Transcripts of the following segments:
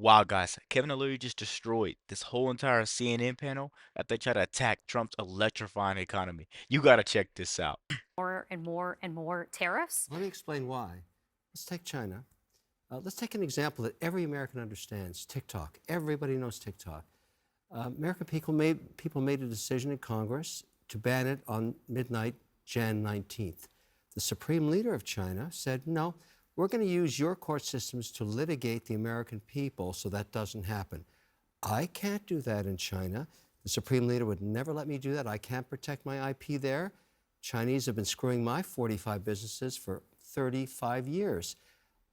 Wow, guys, Kevin O'Leary just destroyed this whole entire CNN panel after they try to attack Trump's electrifying economy. You gotta check this out. More and more and more tariffs? Let me explain why. Let's take China. Let's take an example that every American understands, TikTok. Everybody knows TikTok. American people made a decision in Congress to ban it on midnight, Jan 19th. The supreme leader of China said, no, we're going to use your court systems to litigate the American people so that doesn't happen. I can't do that in China. The supreme leader would never let me do that. I can't protect my IP there. Chinese have been screwing my 45 businesses for 35 years.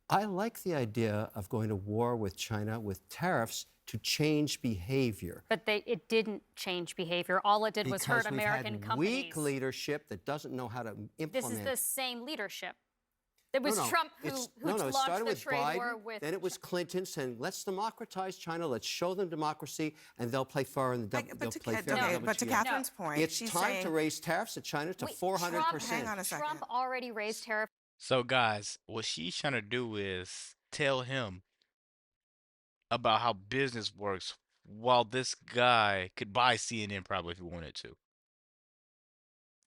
I like the idea of going to war with China with tariffs to change behavior. But it didn't change behavior. All it did was hurt American we've had companies. weak leadership that doesn't know how to implement. This is the same leadership. It was No, Trump who it launched started the with trade Biden, war with. then it was Clinton saying, let's democratize China, let's show them democracy, and they'll play fair in the But to WTO. Catherine's point, It's she's time saying, to raise tariffs at China to 400%. hang on a second. Trump already raised tariffs. So, guys, what she's trying to do is tell him about how business works while this guy could buy CNN probably if he wanted to.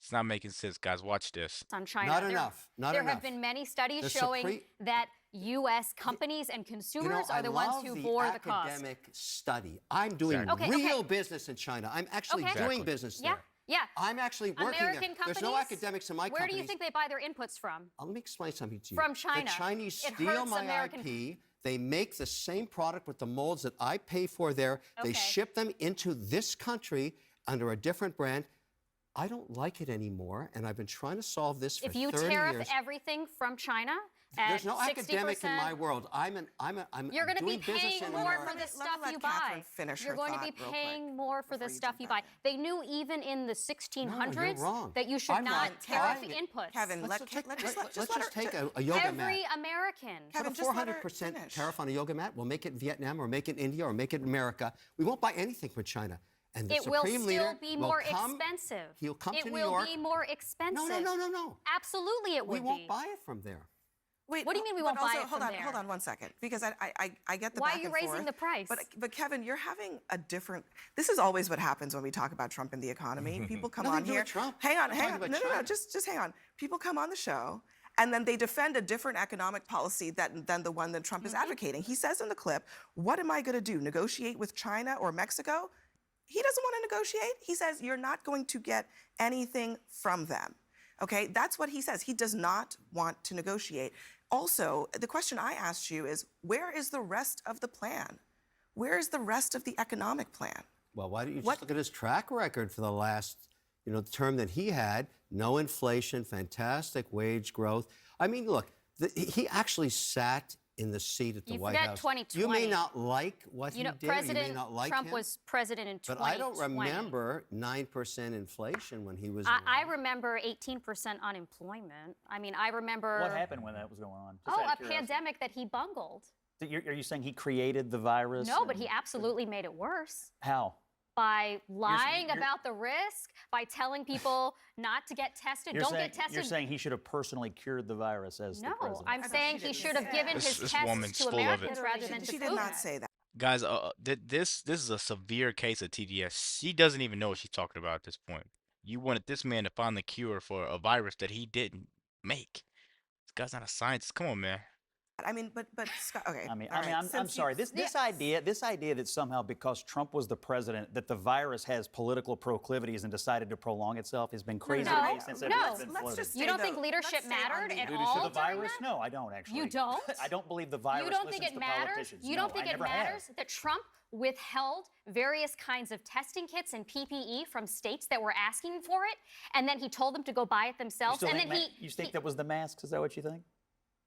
It's not making sense, guys. Watch this. On China. Not enough. There have been many studies showing that U.S. companies and consumers are the ones who bore the cost. Academic study. I'm doing real business in China. I'm actually doing business there. Yeah. I'm actually working American there. There's no academics in my company. Where do you think they buy their inputs from? Let me explain something to you. From China. The Chinese It steal hurts my American. IP. They make the same product with the molds that I pay for there. They ship them into this country under a different brand. I don't like it anymore, and I've been trying to solve this for 30 years. If you tariff everything from China at there's no 60%, academic in my world. You're going to be doing business paying in more America. for the stuff you buy. You're going to be paying more for the stuff you buy. They knew even in the 1600s that you should not tariff inputs. Kevin, let's just take a yoga mat. Every American. Put a 400% tariff on a yoga mat. We'll make it in Vietnam or make it in India or make it in America. We won't buy anything from China. And the Supreme Leader be more expensive. He'll come to New York. It will be more expensive. No. Absolutely, it would be. We won't buy it from there. Wait, what do you mean we won't buy it from there? Hold on 1 second, because I get the Why back are you and raising forth, the price? But Kevin, you're having a different. This is always what happens when we talk about Trump and the economy. People come on here. Trump. Hang on. No. Just hang on. People come on the show. And then they defend a different economic policy than the one that Trump is advocating. He says in the clip, what am I going to do, negotiate with China or Mexico? He doesn't want to negotiate. He says you're not going to get anything from them. Okay, that's what he says. He does not want to negotiate. Also, the question I asked you is, where is the rest of the plan? Where is the rest of the economic plan? Well, why don't you just look at his track record for the last, the term that he had? No inflation, fantastic wage growth. I mean, look, he actually sat in the seat at the White House. 2020. You may not like what he did. President you may not like Trump him, was president in 2020. But I don't remember 9% inflation when he was I remember 18% unemployment. I mean, I remember... What happened when that was going on? A pandemic that he bungled. Are you saying he created the virus? No, but he absolutely made it worse. How? By lying about the risk, by telling people not to get tested, don't get tested. You're saying he should have personally cured the virus as the president? No, I'm saying he should have given his tests to Americans rather than to She did not say that. Guys, this is a severe case of TDS. She doesn't even know what she's talking about at this point. You wanted this man to find the cure for a virus that he didn't make. This guy's not a scientist. Come on, man. I mean, but Scott, okay. I'm sorry. This idea that somehow because Trump was the president that the virus has political proclivities and decided to prolong itself has been crazy to me since it's been floated. You don't think leadership mattered at all? The virus? No, I don't actually. You don't? I don't believe the virus listens to politicians. You don't think it matters that Trump withheld various kinds of testing kits and PPE from states that were asking for it, and then he told them to go buy it themselves? You think that was the masks? Is that what you think?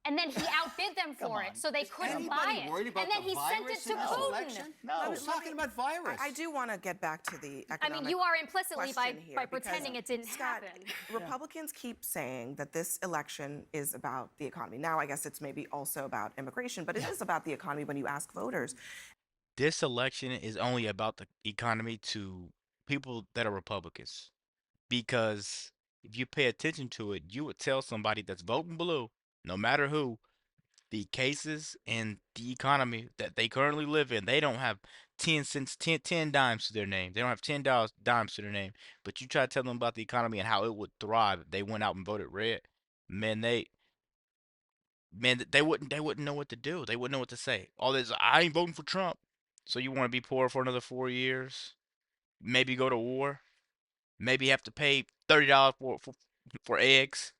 And then he outbid them for it, so they couldn't buy it. And then he sent it to Putin. No, I was talking about virus. I do want to get back to the economic. I mean, you are implicitly by pretending it didn't happen. Republicans keep saying that this election is about the economy. Now, I guess it's maybe also about immigration, but it is about the economy when you ask voters. This election is only about the economy to people that are Republicans. Because if you pay attention to it, you would tell somebody that's voting blue, no matter who, the cases and the economy that they currently live in, they don't have 10 cents, 10 dimes to their name. They don't have $10 dimes to their name. But you try to tell them about the economy and how it would thrive if they went out and voted red, man, they wouldn't know what to do. They wouldn't know what to say. All this, I ain't voting for Trump. So you want to be poor for another 4 years? Maybe go to war? Maybe have to pay $30 for eggs,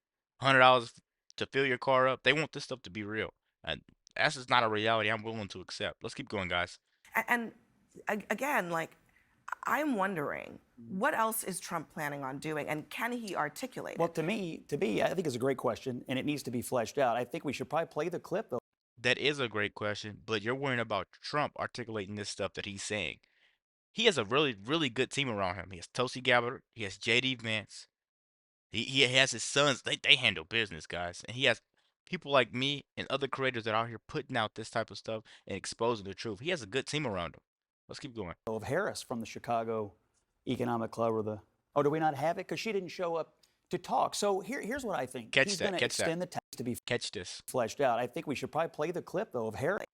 $100 to fill your car up. They want this stuff to be real, and that's just not a reality I'm willing to accept. Let's keep going, guys. And again, like, I'm wondering, what else is Trump planning on doing, and can he articulate Well, it? to me, I think it's a great question, and it needs to be fleshed out. I think we should probably play the clip, though. That is a great question, but you're worrying about Trump articulating this stuff that he's saying. He has a really, really good team around him. He has Tulsi Gabbard. He has J.D. Vance. He has his sons. They handle business, guys. And he has people like me and other creators that are out here putting out this type of stuff and exposing the truth. He has a good team around him. Let's keep going. Of Harris from the Chicago Economic Club or the. Oh, do we not have it? Because she didn't show up to talk. So here's what I think. Catch He's that, going to catch that. extend the tax to be Catch this. fleshed out. I think we should probably play the clip, though, of Harris.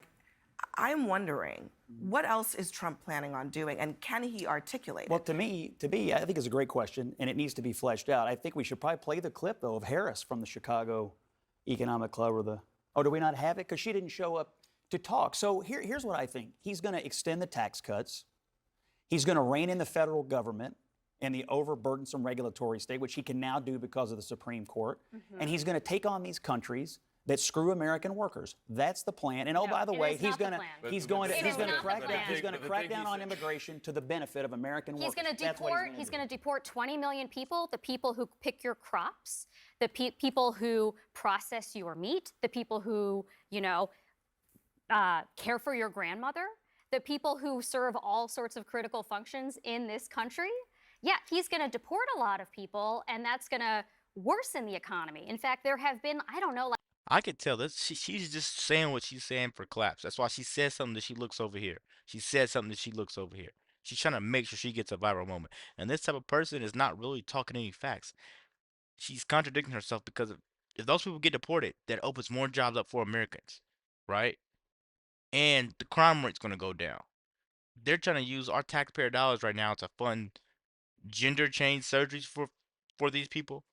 I'm wondering, what else is Trump planning on doing, and can he articulate Well, it? to me, I think it's a great question, and it needs to be fleshed out. I think we should probably play the clip, though, of Harris from the Chicago Economic Club or the. Oh, do we not have it? Because she didn't show up to talk. So here's what I think. He's going to extend the tax cuts. He's going to rein in the federal government and the overburdensome regulatory state, which he can now do because of the Supreme Court. And he's going to take on these countries that screw American workers. That's the plan. And oh, No, by the it way, is he's not the going to plan. he's going to It he's is going to not the crack down plan. he's going to crack down on immigration to the benefit of American workers. He's going to That's what deport. He's going to deport 20 million people. The people who pick your crops, the people who process your meat, the people who care for your grandmother, the people who serve all sorts of critical functions in this country. Yeah, he's going to deport a lot of people, and that's going to worsen the economy. In fact, there have been, I don't know, like. I could tell this. She's just saying what she's saying for claps. That's why she says something that she looks over here. She said something that she looks over here. She's trying to make sure she gets a viral moment. And this type of person is not really talking any facts. She's contradicting herself because if those people get deported, that opens more jobs up for Americans, right? And the crime rate's going to go down. They're trying to use our taxpayer dollars right now to fund gender change surgeries for these people.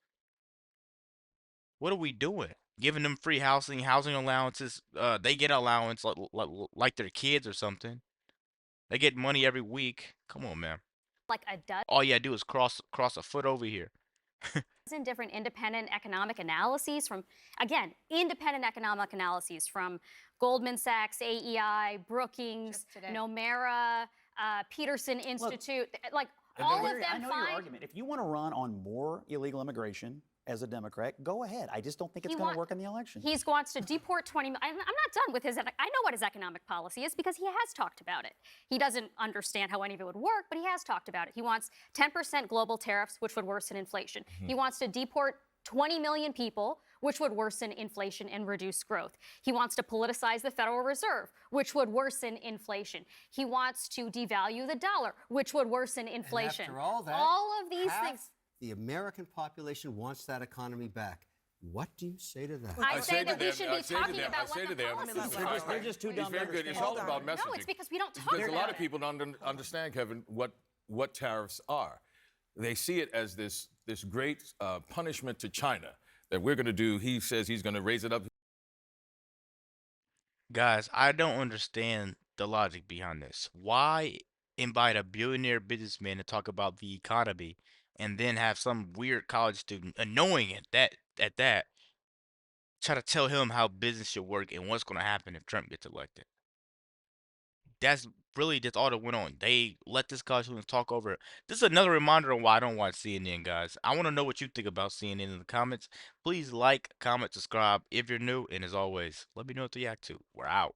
What are we doing? Giving them free housing allowances. They get allowance like their kids or something. They get money every week. Come on, man. Like a dozen All you gotta do is cross a foot over here. different independent economic analyses from, again, independent economic analyses from Goldman Sachs, AEI, Brookings, Nomura, Peterson Institute, like all of them I know your find. argument. If you want to run on more illegal immigration as a Democrat, go ahead. I just don't think it's going to work in the election. He wants to deport 20 million. I'm not done with his. I know what his economic policy is because he has talked about it. He doesn't understand how any of it would work, but he has talked about it. He wants 10% global tariffs, which would worsen inflation. He wants to deport 20 million people, which would worsen inflation and reduce growth. He wants to politicize the Federal Reserve, which would worsen inflation. He wants to devalue the dollar, which would worsen inflation. And after all that, all of these half things. the American population wants that economy back. What do you say to that? I say that we should be talking about what the policies are. They're just too dumb He's to very good. It's understand. all about messaging. No, it's because we don't talk Because a about lot of it. people don't understand, Kevin, what tariffs are. They see it as this great punishment to China that we're going to do. He says he's going to raise it up. Guys, I don't understand the logic behind this. Why invite a billionaire businessman to talk about the economy and then have some weird college student, annoying at that, try to tell him how business should work and what's going to happen if Trump gets elected? That's really just all that went on. They let this college student talk over it. This is another reminder on why I don't watch CNN, guys. I want to know what you think about CNN in the comments. Please like, comment, subscribe if you're new, and as always, let me know what to react to. We're out.